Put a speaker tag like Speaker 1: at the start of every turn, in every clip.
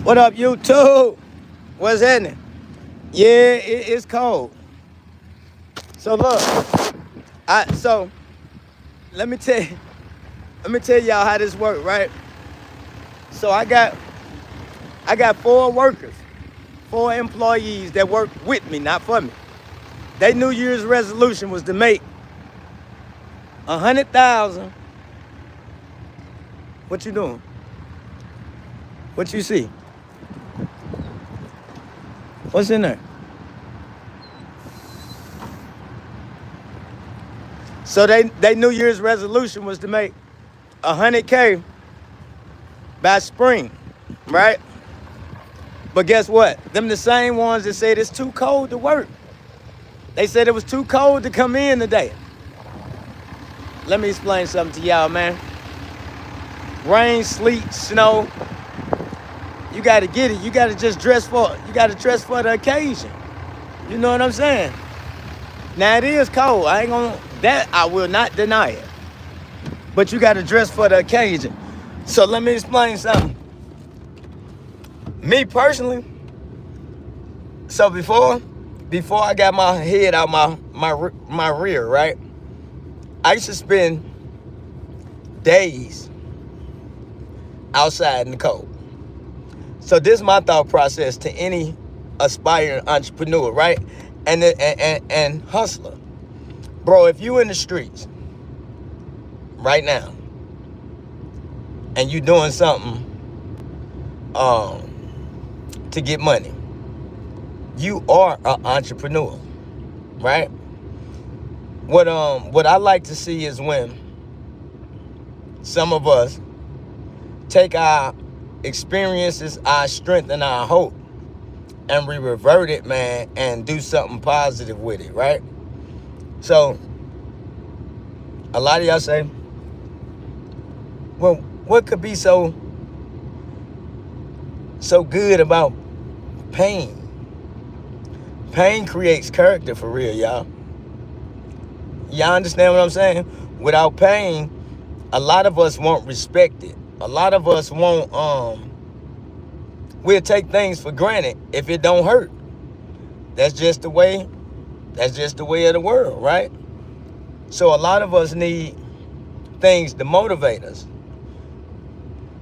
Speaker 1: What up, YouTube? What's happening? Yeah, it's cold. So look, so let me tell you, let me tell y'all how this works, right? So I got four workers, four employees that work with me, not for me. Their New Year's resolution was to make 100,000. What you doing? What you see? What's in there? So they New Year's resolution was to make 100K by spring, right? But guess what? Them the same ones that said it's too cold to work. They said it was too cold to come in today. Let me explain something to y'all, man. Rain, sleet, snow. You gotta get it. You gotta just dress for it. You gotta dress for the occasion. You know what I'm saying? Now it is cold. I will not deny it. But you gotta dress for the occasion. So let me explain something. Me personally, so before I got my head out my rear, right? I used to spend days outside in the cold. So this is my thought process to any aspiring entrepreneur, right? And hustler. Bro, if you in the streets right now and you doing something to get money, you are an entrepreneur, right? What I like to see is when some of us take our experiences, our strength, and our hope, and we revert it, man, and do something positive with it, right? So a lot of y'all say, well, what could be so good about pain? Pain creates character, for real, y'all. Y'all understand what I'm saying? Without pain, a lot of us won't respect it. A lot of us won't, we'll take things for granted if it don't hurt. That's just the way of the world, right? So a lot of us need things to motivate us.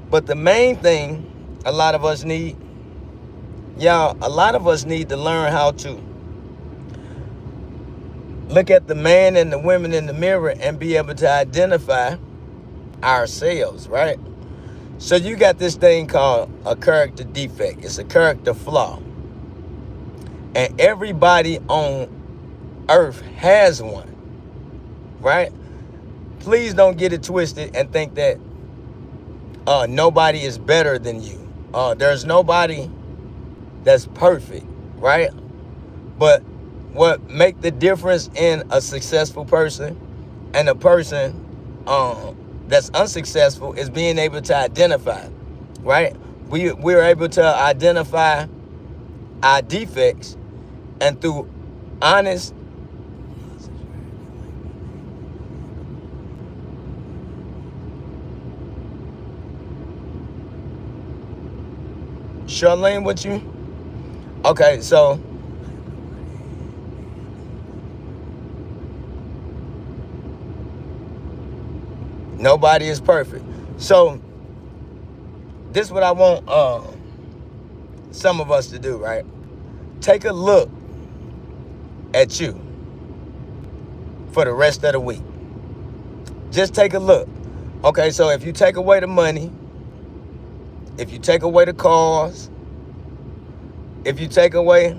Speaker 1: But the main thing a lot of us need to learn how to look at the man and the women in the mirror and be able to identify ourselves, right? So you got this thing called a character defect. It's a character flaw. And everybody on earth has one, right? Please don't get it twisted and think that nobody is better than you. There's nobody that's perfect, right? But what make the difference in a successful person and a person that's unsuccessful is being able to identify, right? We're able to identify our defects, and through honest Charlene, what you? Okay, so nobody is perfect. So this is what I want some of us to do, right? Take a look at you for the rest of the week. Just take a look. Okay, so if you take away the money, if you take away the cars, if you take away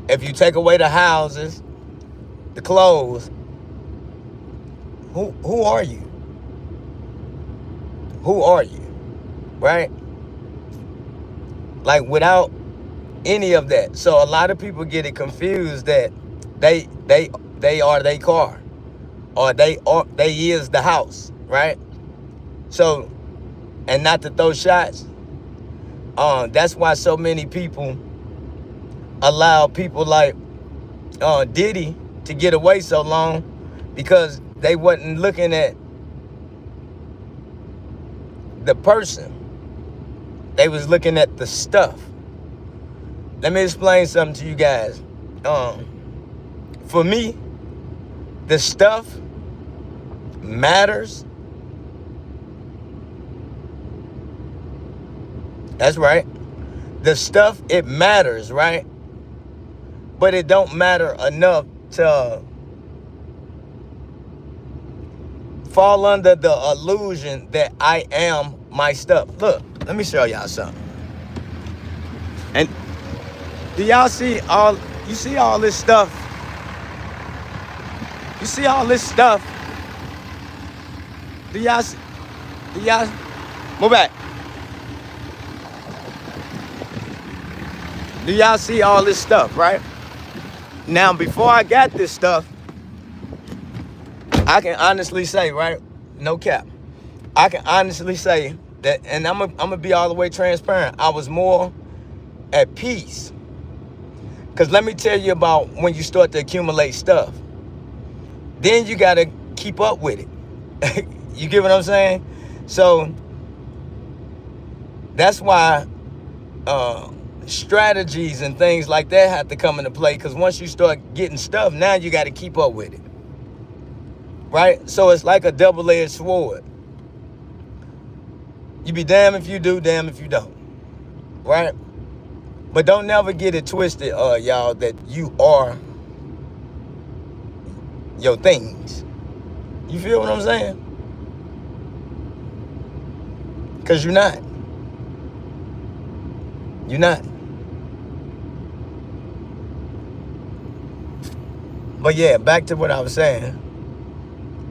Speaker 1: the houses, the clothes, who are you? Who are you? Right? Like without any of that. So a lot of people get it confused that they are their car, or they is the house, right? So, and not to throw shots, that's why so many people allow people like Diddy to get away so long, because they wasn't looking at the person. They was looking at the stuff. Let me explain something to you guys. For me, the stuff matters. That's right. The stuff, it matters, right? But it don't matter enough to fall under the illusion that I am my stuff. Look, let me show y'all something. And do y'all see all, you see all this stuff? You see all this stuff? Do y'all move back. Do y'all see all this stuff, right? Now, before I got this stuff, I can honestly say, right? No cap. I can honestly say that, and I'm gonna be all the way transparent. I was more at peace. Because let me tell you about when you start to accumulate stuff. Then you got to keep up with it. You get what I'm saying? So that's why strategies and things like that have to come into play, because once you start getting stuff, now you got to keep up with it, right? So it's like a double-edged sword. You be damned if you do, damned if you don't, right? But don't never get it twisted, y'all, that you are your things. You feel what I'm saying? Because you're not. You're not. But yeah, back to what I was saying.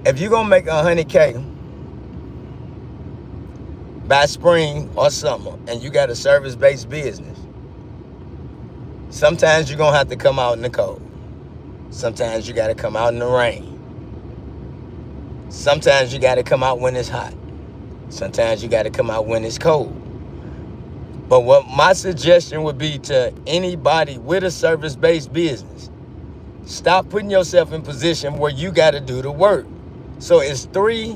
Speaker 1: If you're going to make $100K by spring or summer, and you got a service-based business, sometimes you're going to have to come out in the cold. Sometimes you got to come out in the rain. Sometimes you got to come out when it's hot. Sometimes you got to come out when it's cold. But what my suggestion would be to anybody with a service-based business, stop putting yourself in position where you got to do the work. So it's 3.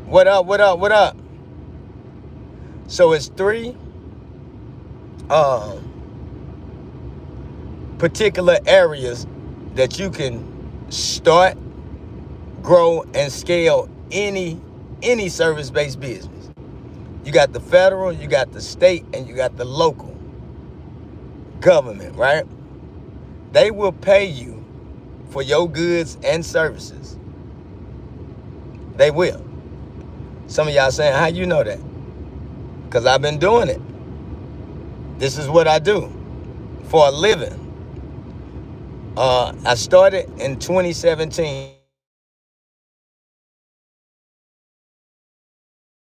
Speaker 1: What up, what up, what up? So it's 3 particular areas that you can start, grow, and scale any service-based business. You got the federal, you got the state, and you got the local government, right? They will pay you for your goods and services. They will. Some of y'all saying, how you know that? Because I've been doing it. This is what I do for a living. I started in 2017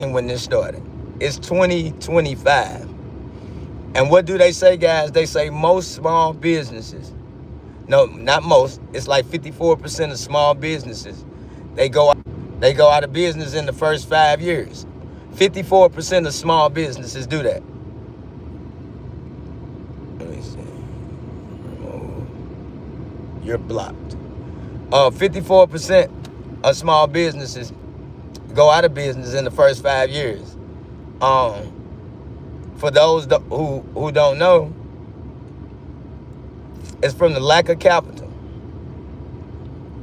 Speaker 1: when this started. It's 2025. And what do they say, guys? They say most small businesses, no, not most, it's like 54% of small businesses, they go out of business in the first 5 years. 54% of small businesses do that. Let me see. You're blocked. 54% of small businesses go out of business in the first 5 years. For those who don't know, it's from the lack of capital.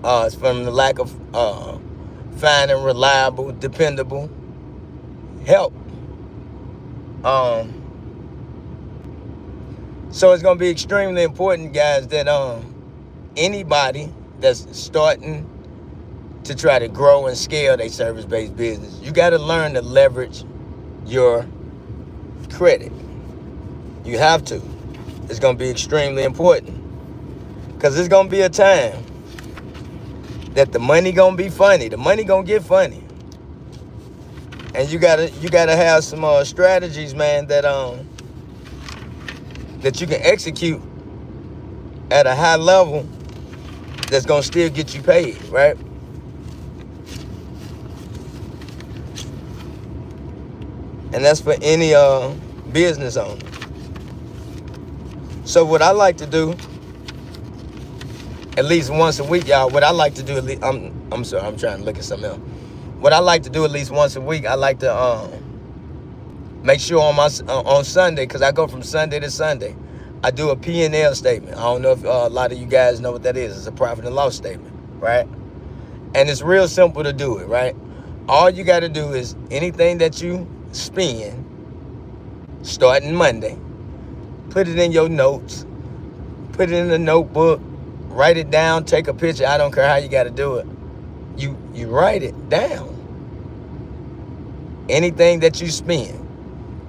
Speaker 1: It's from the lack of finding reliable, dependable help. So it's going to be extremely important, guys, that anybody that's starting to try to grow and scale their service-based business, you got to learn to leverage your credit. You have to. It's going to be extremely important, because it's going to be a time that the money going to be funny. The money going to get funny. And you got to have some strategies, man, that you can execute at a high level that's going to still get you paid, right? And that's for any business owner. So what I like to do, at least once a week, y'all, what I like to do, I'm sorry, I'm trying to look at something else. what I like to do at least once a week, I like to make sure on my on Sunday, because I go from Sunday to Sunday, I do a P&L statement. I don't know if a lot of you guys know what that is. It's a profit and loss statement, right? And it's real simple to do it, right? All you got to do is anything that you spend starting Monday, put it in your notes, put it in a notebook, write it down, take a picture. I don't care how you got to do it. You write it down. Anything that you spend.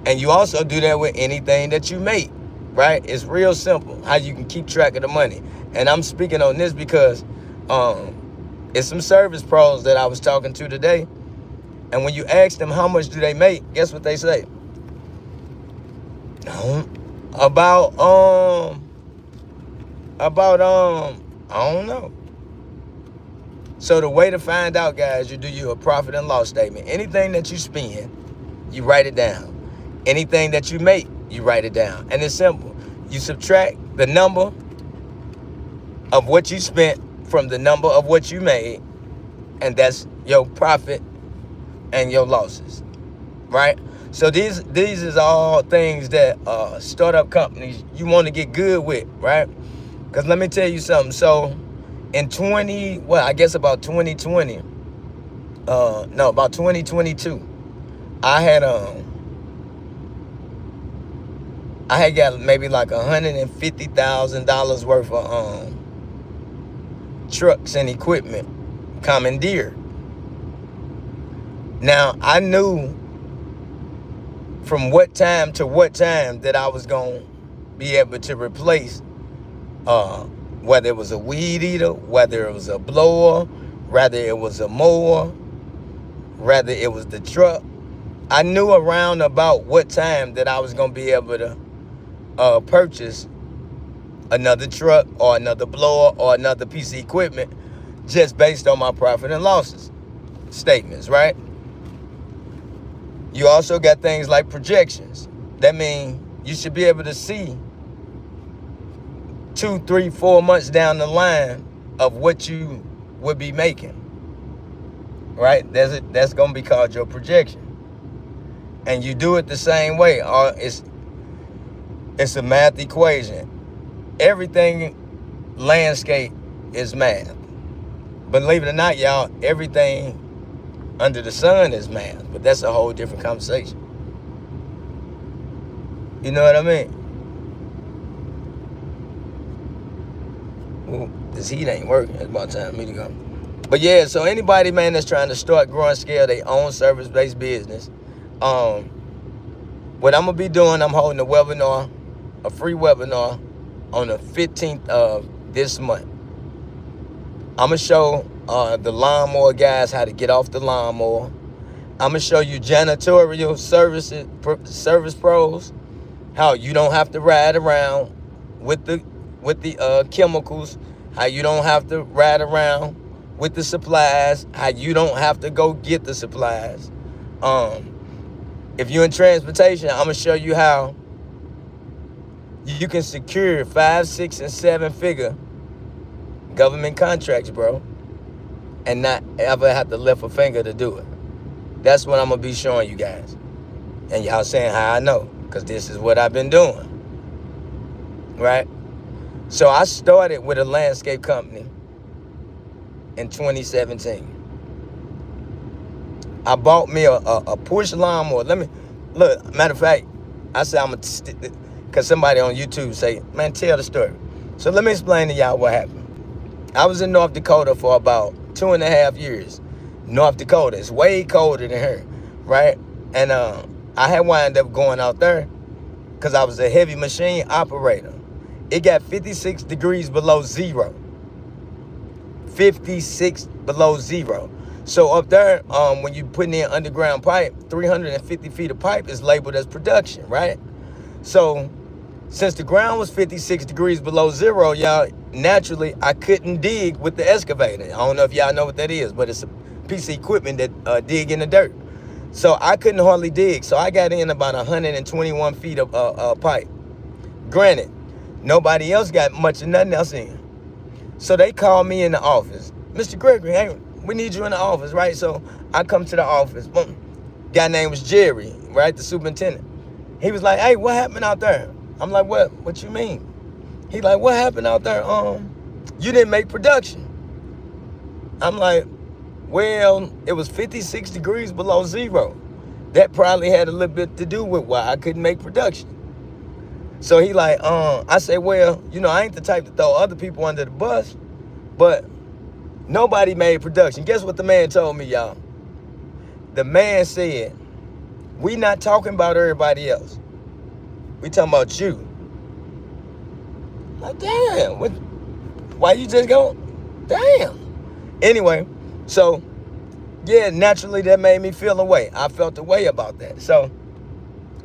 Speaker 1: And you also do that with anything that you make, right? It's real simple how you can keep track of the money. And I'm speaking on this because it's some service pros that I was talking to today. And when you ask them how much do they make, guess what they say? About I don't know. So the way to find out, guys, you do your profit and loss statement. Anything that you spend, you write it down. Anything that you make, you write it down. And it's simple. You subtract the number of what you spent from the number of what you made, and that's your profit and your losses, right? So these is all things that startup companies you want to get good with, right? Because let me tell you something. So in about 2020, about 2022, I had got maybe like $150,000 worth of trucks and equipment commandeered. Now, I knew from what time to what time that I was going to be able to replace, whether it was a weed eater, whether it was a blower, whether it was a mower, whether it was the truck. I knew around about what time that I was going to be able to purchase another truck or another blower or another piece of equipment just based on my profit and losses statements, right? You also got things like projections. That means you should be able to see 2, 3, 4 months down the line of what you would be making, right? That's going to be called your projection. And you do it the same way. It's a math equation. Everything landscape is math. Believe it or not, y'all, everything under the sun is math. But that's a whole different conversation. You know what I mean? Ooh, this heat ain't working. It's about time for me to go. But yeah, so anybody, man, that's trying to start, grow, and scale their own service-based business, what I'm going to be doing, I'm holding a free webinar on the 15th of this month. I'm going to show the lawnmower guys how to get off the lawnmower. I'm going to show you janitorial service pros, how you don't have to ride around with the chemicals, how you don't have to ride around with the supplies, how you don't have to go get the supplies. If you're in transportation, I'm going to show you how you can secure 5, 6, and 7 figure government contracts, bro, and not ever have to lift a finger to do it. That's what I'm going to be showing you guys. And y'all saying how I know, because this is what I've been doing, right? So I started with a landscape company in 2017. I bought me a push lawnmower. Look, matter of fact, I said I'm going to, because somebody on YouTube say, man, tell the story. So let me explain to y'all what happened. I was in North Dakota for about 2.5 years. North Dakota is way colder than here, right? And I had wound up going out there because I was a heavy machine operator. It got 56 degrees below zero. 56 below zero. So up there, when you putting in underground pipe, 350 feet of pipe is labeled as production, right? So since the ground was 56 degrees below zero, y'all, naturally, I couldn't dig with the excavator. I don't know if y'all know what that is, but it's a piece of equipment that dig in the dirt. So I couldn't hardly dig. So I got in about 121 feet of pipe. Granted, nobody else got much of nothing else in. So they called me in the office. Mr. Gregory, hey, we need you in the office, right? So I come to the office. Boom. Guy name was Jerry, right? The superintendent. He was like, hey, what happened out there? I'm like, what? What you mean? He like, what happened out there? You didn't make production. I'm like, well, it was 56 degrees below zero. That probably had a little bit to do with why I couldn't make production. So he like, I say, well, I ain't the type to throw other people under the bus, but nobody made production. Guess what the man told me, y'all? The man said, we not talking about everybody else. We talking about you. Like, damn, why you just go? Damn. Anyway, so, yeah, naturally that made me feel a way. I felt a way about that. So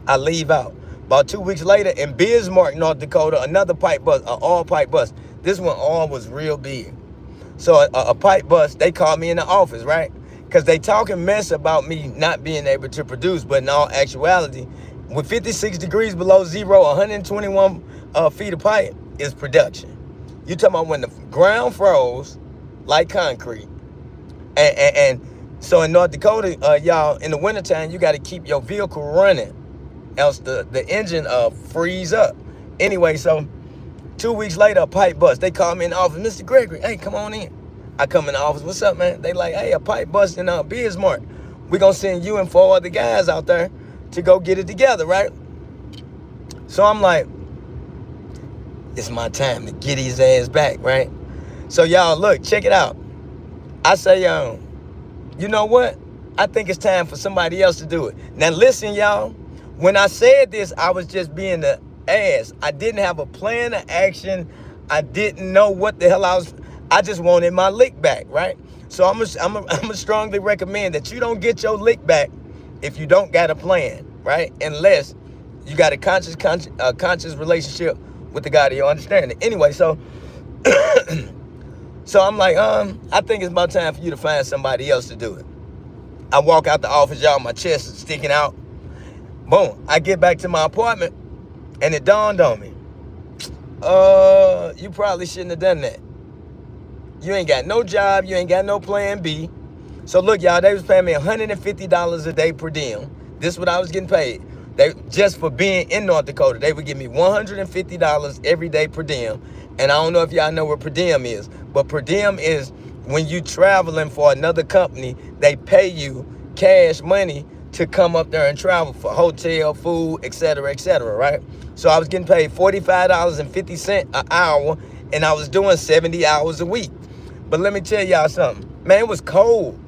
Speaker 1: I leave out. About 2 weeks later in Bismarck, North Dakota, another pipe bus, an all pipe bus. This one all was real big. So a pipe bus, they called me in the office, right? Because they talking mess about me not being able to produce, but in all actuality, with 56 degrees below zero, 121 feet of pipe is production. You talking about when the ground froze like concrete. And so in North Dakota, y'all, in the wintertime, you got to keep your vehicle running, else the engine freeze up. Anyway, so 2 weeks later, a pipe bust. They called me in the office, Mr. Gregory, hey, come on in. I come in the office, what's up, man? They like, hey, a pipe bust in Bismarck. We gonna send you and 4 other guys out there to go get it together, right? So I'm like, it's my time to get his ass back, right? So y'all, look, check it out. I say, you know what? I think it's time for somebody else to do it. Now listen, y'all, when I said this, I was just being the ass. I didn't have a plan of action. I didn't know what the hell I just wanted my lick back, right? So I'm gonna strongly recommend that you don't get your lick back if you don't got a plan, right? Unless you got a conscious relationship with the God of your understanding. Anyway, so so I'm like, I think it's about time for you to find somebody else to do it. I walk out the office, y'all, my chest is sticking out. Boom, I get back to my apartment, and it dawned on me. You probably shouldn't have done that. You ain't got no job, you ain't got no plan B. So look, y'all, they was paying me $150 a day per diem. This is what I was getting paid. They just for being in North Dakota, they would give me $150 every day per diem. And I don't know if y'all know what per diem is, but per diem is when you traveling for another company, they pay you cash money to come up there and travel for hotel, food, et cetera, right? So I was getting paid $45.50 an hour, and I was doing 70 hours a week. But let me tell y'all something. Man, it was cold.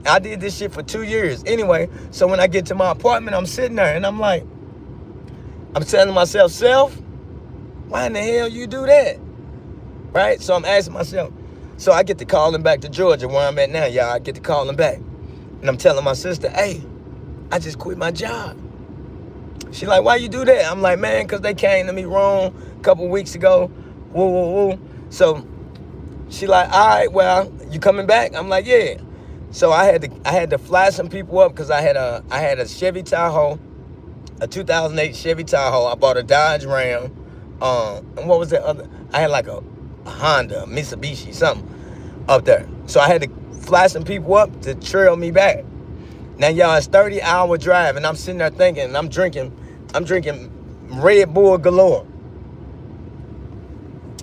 Speaker 1: I did this shit for 2 years. Anyway, so when I get to my apartment, I'm sitting there, and I'm like, I'm telling myself, self, why in the hell you do that? Right? So I'm asking myself. So I get to calling back to Georgia, where I'm at now, y'all. I get to calling back. And I'm telling my sister, hey, I just quit my job. She like, why you do that? I'm like, man, because they came to me wrong a couple weeks ago. Woo. So she like, all right, well, you coming back? I'm like, yeah. So I had to fly some people up because I had a Chevy Tahoe, a 2008 Chevy Tahoe. I bought a Dodge Ram. And what was that other? I had like a Honda, a Mitsubishi, something up there. So I had to fly some people up to trail me back. Now, y'all, it's 30-hour drive, and I'm sitting there thinking, I'm drinking Red Bull galore.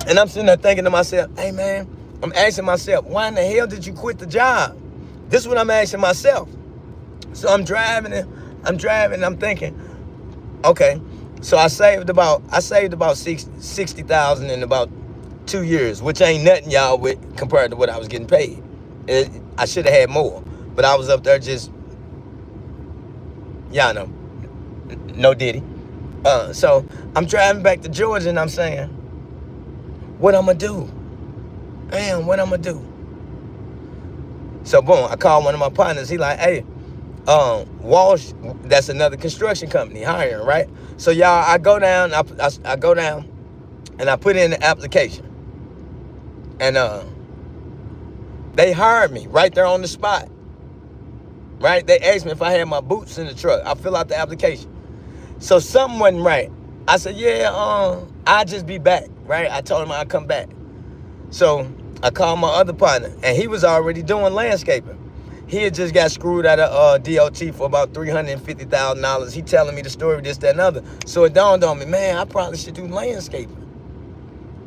Speaker 1: And I'm sitting there thinking to myself, hey, man, I'm asking myself, why in the hell did you quit the job? This is what I'm asking myself. So I'm driving, and I'm thinking, okay, so I saved about $60,000 in about 2 years, which ain't nothing, y'all, with compared to what I was getting paid. I should have had more, but I was up there just, y'all know, no diddy. So I'm driving back to Georgia, and I'm saying, what I'm gonna do? Man, what I'm gonna do? So boom, I called one of my partners. He like, hey, Walsh, that's another construction company hiring, right? So y'all, I go down, I go down, and I put in the application, and they hired me right there on the spot. Right? They asked me if I had my boots in the truck. I fill out the application. So something wasn't right. I said, yeah, I'll just be back, right? I told him I'd come back. So I called my other partner, and he was already doing landscaping. He had just got screwed out of DOT for about $350,000. He telling me the story, this, that, and other. So it dawned on me, man, I probably should do landscaping,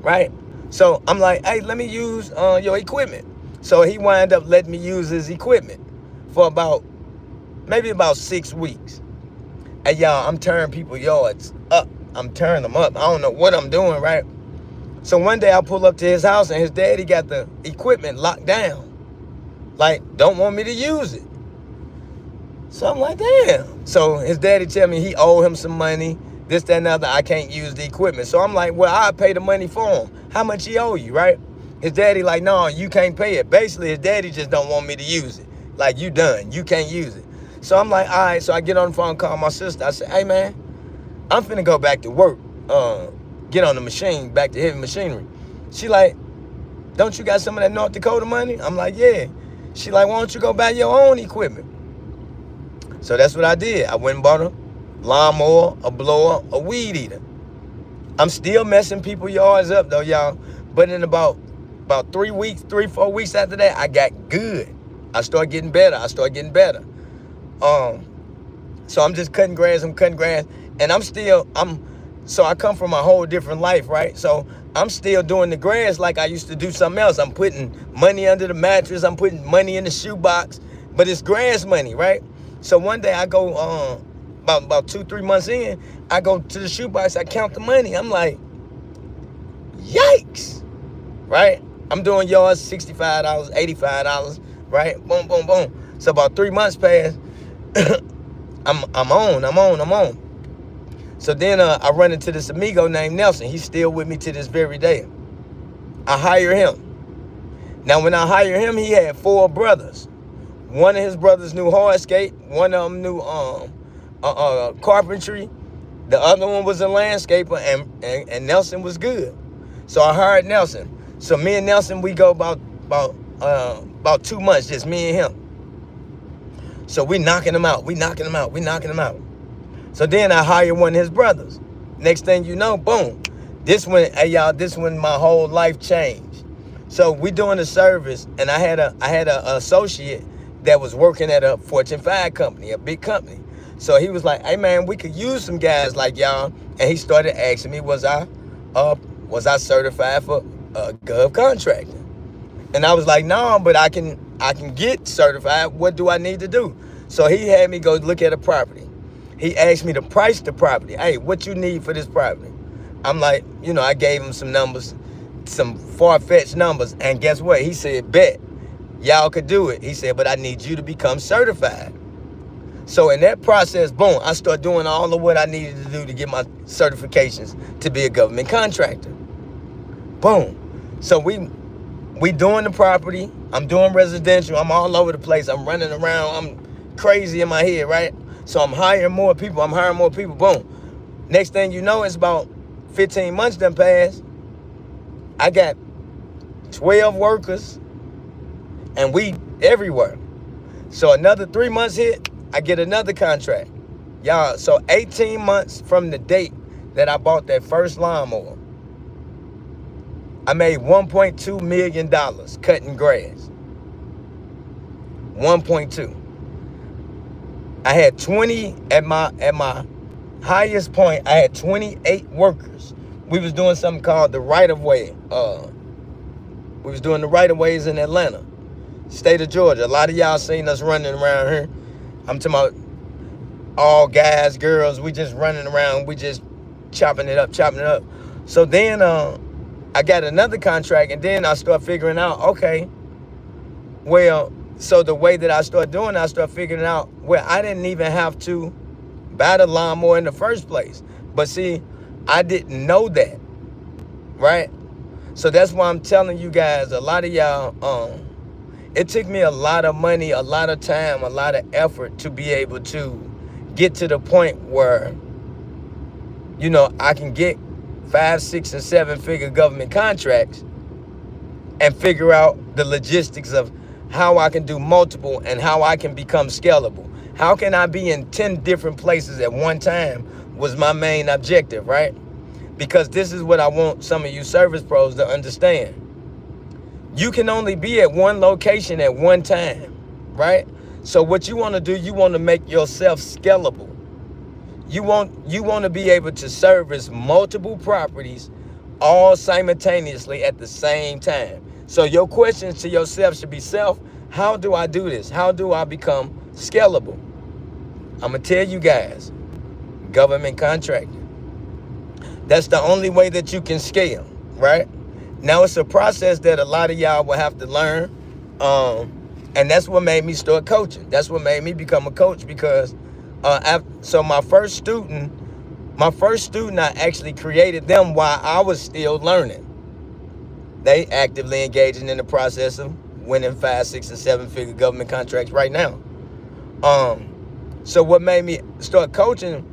Speaker 1: right? So I'm like, hey, let me use your equipment. So he wound up letting me use his equipment for maybe about 6 weeks. Hey, y'all, I'm tearing people's yards up. I'm tearing them up. I don't know what I'm doing, right? So one day I pull up to his house, and his daddy got the equipment locked down. Like, don't want me to use it. So I'm like, damn. So his daddy tell me he owe him some money, this, that, and other. I can't use the equipment. So I'm like, well, I'll pay the money for him. How much he owe you, right? His daddy like, no, you can't pay it. Basically, his daddy just don't want me to use it. Like, you done. You can't use it. So I'm like, all right. So I get on the phone, call my sister. I say, hey, man, I'm finna go back to work. Get on the machine, back to heavy machinery. She like, don't you got some of that North Dakota money? I'm like, yeah. She like, why don't you go buy your own equipment? So that's what I did. I went and bought a lawnmower, a blower, a weed eater. I'm still messing people's yards up though, y'all. But in about 3 weeks, 4 weeks after that, I got good. I started getting better. So I'm just cutting grass. And so I come from a whole different life, right? So I'm still doing the grass like I used to do something else. I'm putting money under the mattress. I'm putting money in the shoebox, but it's grass money, right? So one day I go, about 2-3 months in, I go to the shoebox. I count the money. I'm like, yikes, right? I'm doing yards, $65, $85, right? Boom, boom, boom. So about 3 months passed. I'm on. So then I run into this amigo named Nelson. He's still with me to this very day. I hire him. Now, when I hire him, he had 4 brothers. One of his brothers knew hardscape. One of them knew carpentry. The other one was a landscaper, and Nelson was good. So I hired Nelson. So me and Nelson, we go about 2 months, just me and him. So we knocking him out. So then I hire one of his brothers. Next thing you know, boom. This when my whole life changed. So we doing the service, and I had a associate that was working at a Fortune 5 company, a big company. So he was like, hey man, we could use some guys like y'all. And he started asking me, was I certified for Gov Contractor? And I was like, no, but I can get certified. What do I need to do? So he had me go look at a property. He asked me to price the property. Hey, what you need for this property? I'm like, I gave him some numbers, some far-fetched numbers. And guess what? He said, bet, y'all could do it. He said, but I need you to become certified. So in that process, boom, I started doing all of what I needed to do to get my certifications to be a government contractor. Boom. So we doing the property. I'm doing residential. I'm all over the place. I'm running around. I'm crazy in my head, right? So I'm hiring more people. Boom. Next thing you know, it's about 15 months done passed. I got 12 workers, and we everywhere. So another 3 months hit, I get another contract. Y'all, so 18 months from the date that I bought that first lawnmower, I made $1.2 million cutting grass. 1.2. I had 20 at my highest point. I had 28 workers. We was doing something called the right of way. We was doing the right of ways in Atlanta, state of Georgia. A lot of y'all seen us running around here. I'm talking about all guys, girls. We just running around. We just chopping it up. So then I got another contract, and then I start figuring out, okay, well, so the way that I started doing, I started figuring out, well, I didn't even have to buy the lawnmower in the first place. But see, I didn't know that, right? So that's why I'm telling you guys, a lot of y'all, it took me a lot of money, a lot of time, a lot of effort to be able to get to the point where, I can get 5, 6, and 7-figure government contracts and figure out the logistics of how I can do multiple and how I can become scalable. How can I be in 10 different places at one time was my main objective, right? Because this is what I want some of you service pros to understand. You can only be at one location at one time, right? So what you want to do, you want to make yourself scalable. You want to be able to service multiple properties all simultaneously at the same time. So your questions to yourself should be how do I do this? How do I become scalable? I'm going to tell you guys, government contractor. That's the only way that you can scale, right? Now, it's a process that a lot of y'all will have to learn. And that's what made me start coaching. That's what made me become a coach, because so my first student, I actually created them while I was still learning. They actively engaging in the process of winning 5, 6, and 7-figure government contracts right now. So what made me start coaching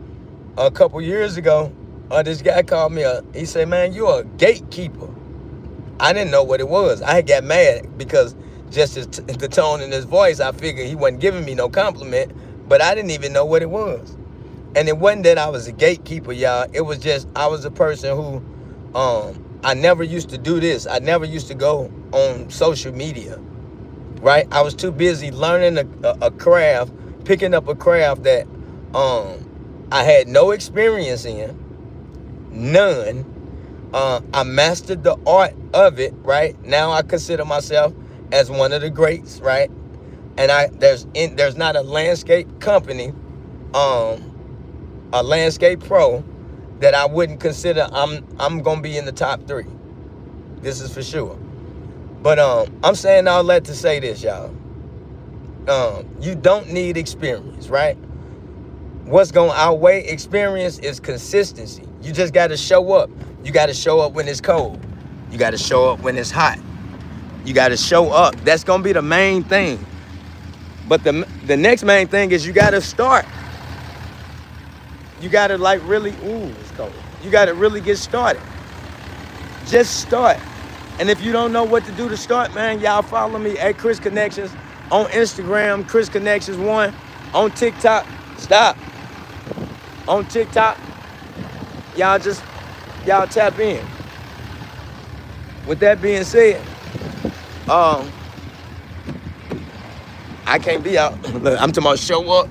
Speaker 1: a couple years ago, this guy called me he said, man, you're a gatekeeper. I didn't know what it was. I had got mad because just the tone in his voice, I figured he wasn't giving me no compliment, but I didn't even know what it was. And it wasn't that I was a gatekeeper, y'all. It was just I was a person who, I never used to do this. I never used to go on social media, right? I was too busy learning a craft, picking up a craft that I had no experience in, none. I mastered the art of it, right? Now I consider myself as one of the greats, right? And there's not a landscape company, a landscape pro, that I wouldn't consider I'm gonna be in the top 3. This is for sure. But I'm saying all that to say this, y'all. You don't need experience, right? What's gonna outweigh experience is consistency. You just gotta show up. You gotta show up when it's cold. You gotta show up when it's hot. You gotta show up. That's gonna be the main thing. But the next main thing is you gotta start. You gotta it's cold. You gotta really get started. Just start. And if you don't know what to do to start, man, y'all follow me at Chris Connections on Instagram, Chris Connections 1, on TikTok. Stop. On TikTok, y'all tap in. With that being said, I can't be out. Look, I'm talking about show up.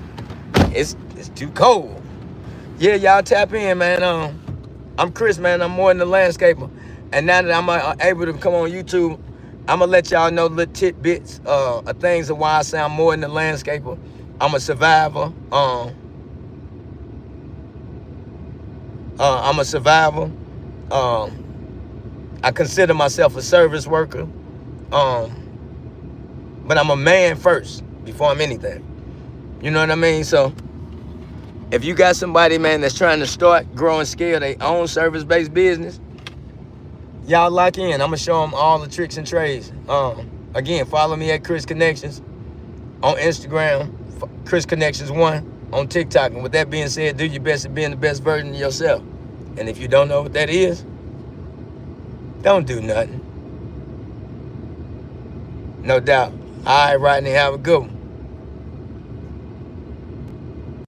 Speaker 1: It's too cold. Yeah, y'all tap in, man. I'm Chris, man. I'm more than a landscaper. And now that I'm able to come on YouTube, I'm going to let y'all know little tidbits of things of why I say I'm more than a landscaper. I'm a survivor. I'm a survivor. I consider myself a service worker. But I'm a man first before I'm anything. You know what I mean? So if you got somebody, man, that's trying to start, grow, and scale their own service-based business, y'all lock in. I'm going to show them all the tricks and trades. Again, follow me at Chris Connections on Instagram, Chris Connections 1 on TikTok. And with that being said, do your best at being the best version of yourself. And if you don't know what that is, don't do nothing. No doubt. All right, Rodney, have a good one.